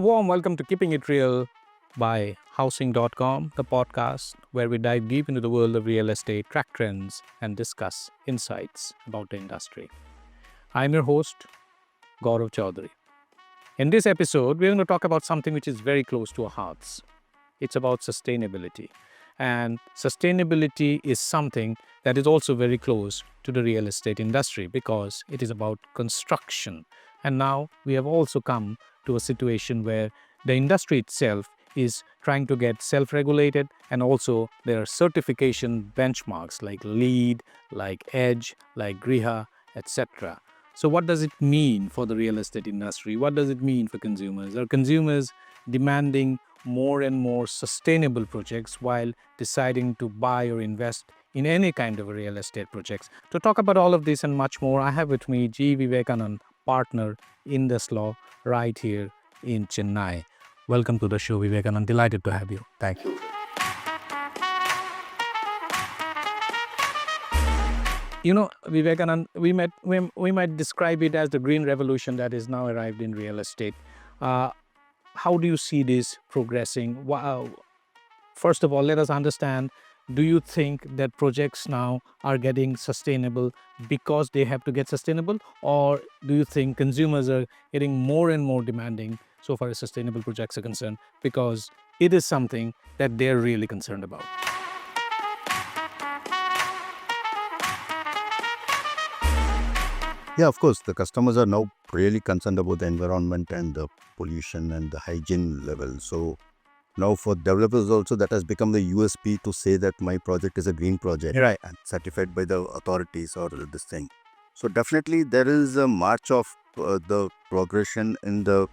warm welcome to Keeping It Real by Housing.com, the podcast where we dive deep into the world of real estate, track trends, and discuss insights about the industry. I'm your host, Gaurav Chaudhary. In this episode, we're going to talk about something which is very close to our hearts. It's about sustainability. And sustainability is something that is also very close to the real estate industry because it is about construction. And now we have also come to a situation where the industry itself is trying to get self-regulated, and also there are certification benchmarks like LEED, like EDGE, like GRIHA, etc. So what does it mean for the real estate industry? What does it mean for consumers? Are consumers demanding more and more sustainable projects while deciding to buy or invest in any kind of real estate projects? To talk about all of this and much more, I have with me G Vivekanand, partner in IndusLaw, right here in Chennai. Welcome to the show, Vivekanand. Delighted to have you. Thank you. You know, Vivekanand, we might describe it as the green revolution that is now arrived in real estate. How do you see this progressing? Wow. First of all, let us understand, do you think that projects now are getting sustainable because they have to get sustainable? Or do you think consumers are getting more and more demanding so far as sustainable projects are concerned because it is something that they're really concerned about? Yeah, of course, the customers are now really concerned about the environment and the pollution and the hygiene level. So now for developers also, that has become the USP to say that my project is a green project, Right. and certified by the authorities or this thing. So definitely there is a march of the progression in the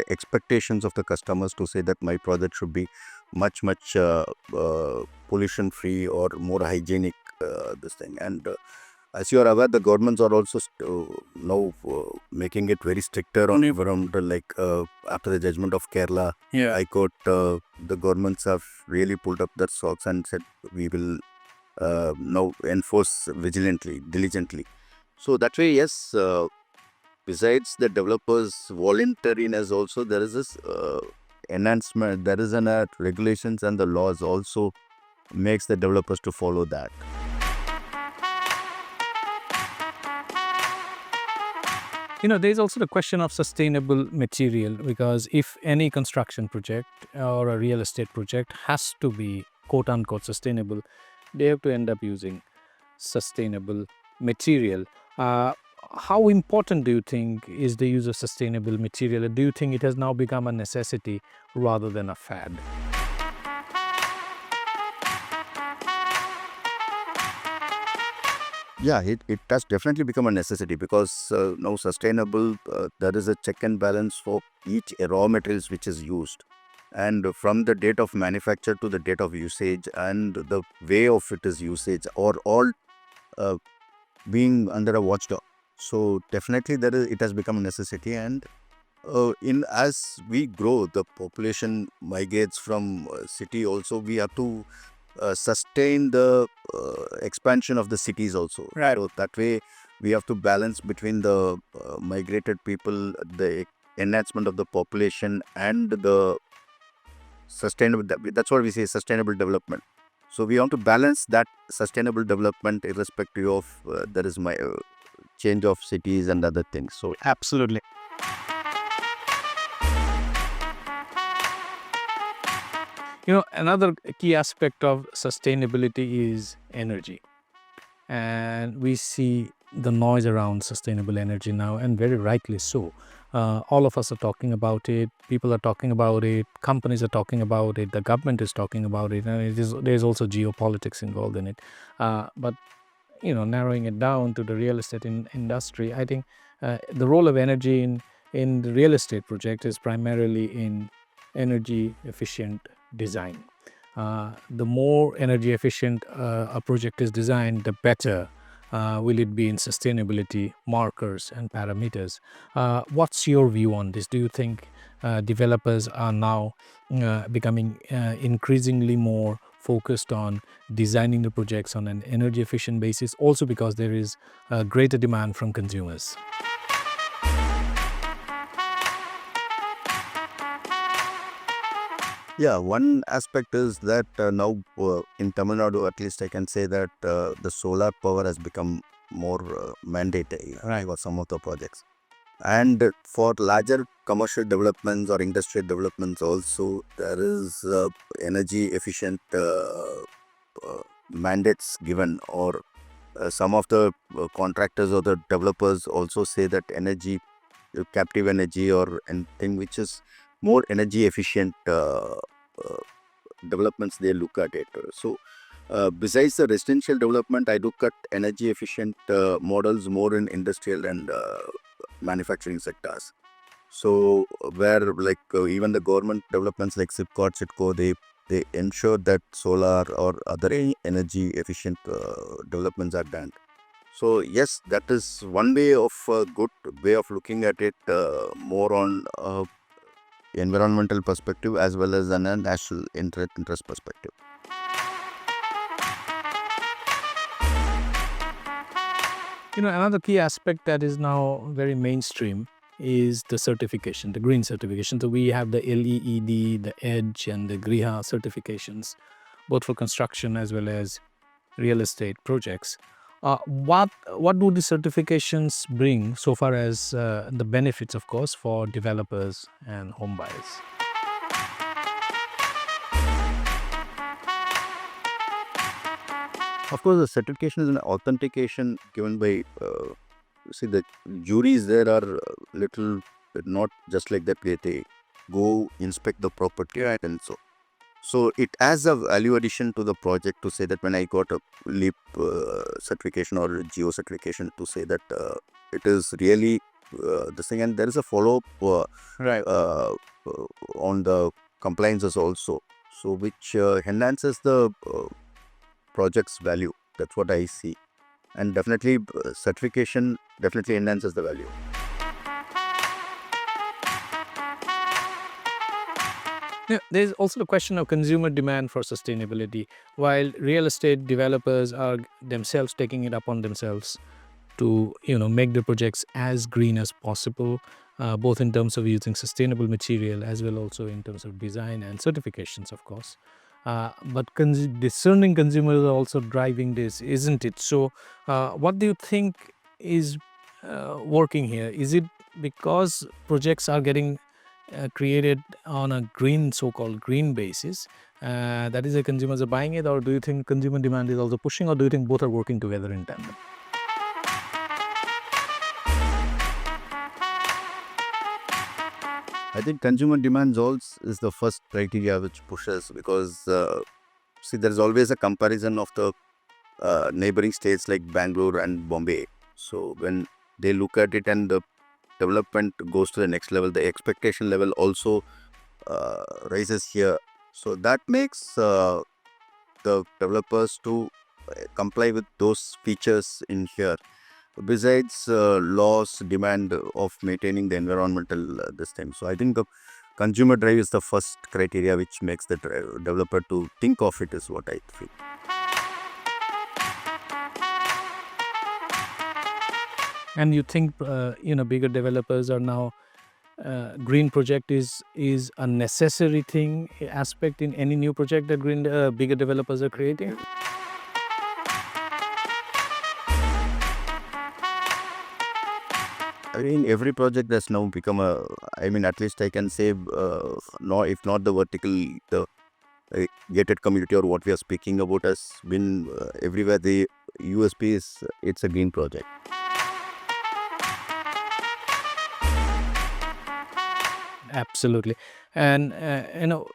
expectations of the customers to say that my project should be much pollution free or more hygienic, this thing. And as you are aware, the governments are also now making it very stricter on environmental, like after the judgment of Kerala High Court, the governments have really pulled up their socks and said we will now enforce diligently. So that way, yes, besides the developers' voluntariness, also there is this enhancement. There is an regulations and the laws also makes the developers to follow that. You know, there's also the question of sustainable material, because if any construction project or a real estate project has to be quote unquote sustainable, they have to end up using sustainable material. How important do you think is the use of sustainable material? Do you think it has now become a necessity rather than a fad? Yeah, it has definitely become a necessity because now sustainable, there is a check and balance for each raw materials which is used, and from the date of manufacture to the date of usage and the way of it is usage or all being under a watchdog. So definitely it has become a necessity, and in as we grow, the population migrates from city also. We have to sustain the expansion of the cities also. Right. So that way we have to balance between the migrated people, the enhancement of the population, and the sustainable. That's what we say, sustainable development. So we want to balance that sustainable development irrespective of there is my change of cities and other things. So Absolutely. You know, another key aspect of sustainability is energy. And we see the noise around sustainable energy now, and very rightly so. All of us are talking about it, people are talking about it, companies are talking about it, the government is talking about it, and there's also geopolitics involved in it. But, you know, narrowing it down to the real estate industry, I think the role of energy in the real estate project is primarily in energy efficient design. The more energy efficient a project is designed, the better will it be in sustainability markers and parameters. What's your view on this? Do you think developers are now becoming increasingly more focused on designing the projects on an energy efficient basis, also because there is a greater demand from consumers? Yeah, one aspect is that now in Tamil Nadu, at least I can say that the solar power has become more mandatory for some of the projects. And for larger commercial developments or industrial developments also, there is energy efficient mandates given, or some of the contractors or the developers also say that energy, captive energy or anything which is more energy efficient developments, they look at it. So besides the residential development, I look at energy efficient models more in industrial and manufacturing sectors. So where like even the government developments like SIPCOT, SITCO, they ensure that solar or other energy efficient developments are done. So yes, that is one way of good way of looking at it, more on environmental perspective as well as an national interest perspective. Another key aspect that is now very mainstream is the certification, the green certification. So we have the LEED, the EDGE, and the GRIHA certifications, both for construction as well as real estate projects. What do the certifications bring so far as the benefits, of course, for developers and home buyers? Of course, the certification is an authentication given by see the juries there are little not just like that, they go inspect the property and so it has a value addition to the project to say that when I got a LEED certification or geo certification to say that it is really this thing, and there is a follow up on the compliances also, so which enhances the project's value. That's what I see, and definitely certification definitely enhances the value. Yeah, there's also the question of consumer demand for sustainability. While real estate developers are themselves taking it upon themselves to make the projects as green as possible, both in terms of using sustainable material as well also in terms of design and certifications, of course. But discerning consumers are also driving this, isn't it? So what do you think is working here? Is it because projects are getting created on a green, so-called green basis, that is the consumers are buying it, or do you think consumer demand is also pushing, or do you think both are working together in tandem? I think consumer demands also is the first criteria which pushes, because see, there is always a comparison of the neighboring states like Bangalore and Bombay. So when they look at it and the development goes to the next level, the expectation level also rises here. So that makes the developers to comply with those features in here. Besides laws demand of maintaining the environmental this time. So I think the consumer drive is the first criteria which makes the developer to think of it, is what I feel. And you think bigger developers are now green project is a necessary thing, aspect in any new project that bigger developers are creating? I mean, every project has now become a, I mean, at least I can say, no, if not the vertical, the gated community or what we are speaking about has been everywhere. The USP is it's a green project. Absolutely. And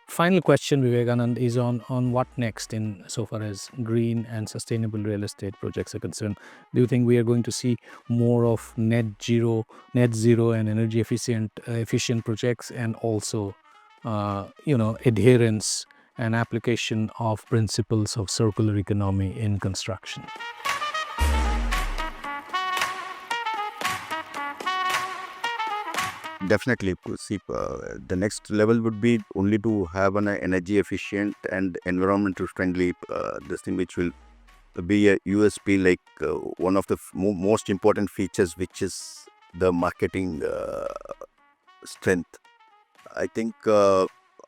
final question, Vivekanand, is on what next in so far as green and sustainable real estate projects are concerned. Do you think we are going to see more of net zero and energy efficient projects, and also adherence and application of principles of circular economy in construction? Definitely, see, the next level would be only to have an energy efficient and environmental friendly this thing, which will be a USP, like one of the most important features, which is the marketing strength. I think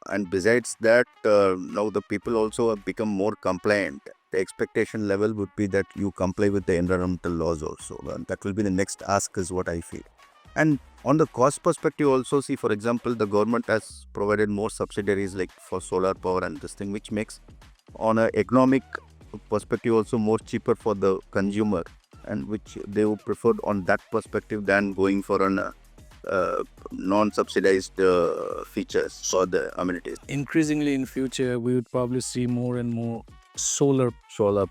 And besides that, now the people also have become more compliant. The expectation level would be that you comply with the environmental laws also. That will be the next ask, is what I feel. And on the cost perspective also, see, for example, the government has provided more subsidiaries like for solar power and this thing, which makes on a economic perspective also more cheaper for the consumer, and which they would prefer on that perspective than going for an non-subsidized features for the amenities. Increasingly in future, we would probably see more and more solar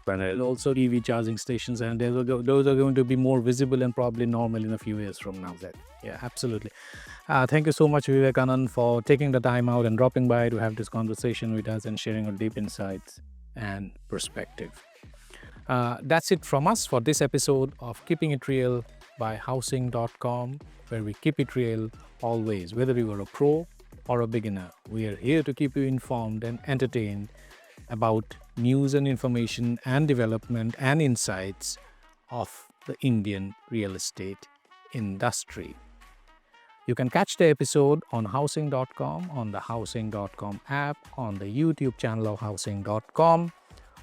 panel, also EV charging stations, and those are going to be more visible and probably normal in a few years from now. Yeah, absolutely. Thank you so much, Vivekanand, for taking the time out and dropping by to have this conversation with us and sharing your deep insights and perspective. That's it from us for this episode of Keeping It Real by Housing.com, where we keep it real always. Whether you are a pro or a beginner, we are here to keep you informed and entertained about news and information and development and insights of the Indian real estate industry. You can catch the episode on Housing.com, on the Housing.com app, on the YouTube channel of Housing.com,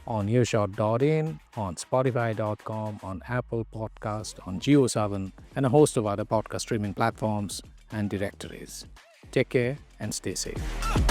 on earshot.in, on Spotify.com, on Apple Podcast, on Geo7, and a host of other podcast streaming platforms and directories. Take care and stay safe.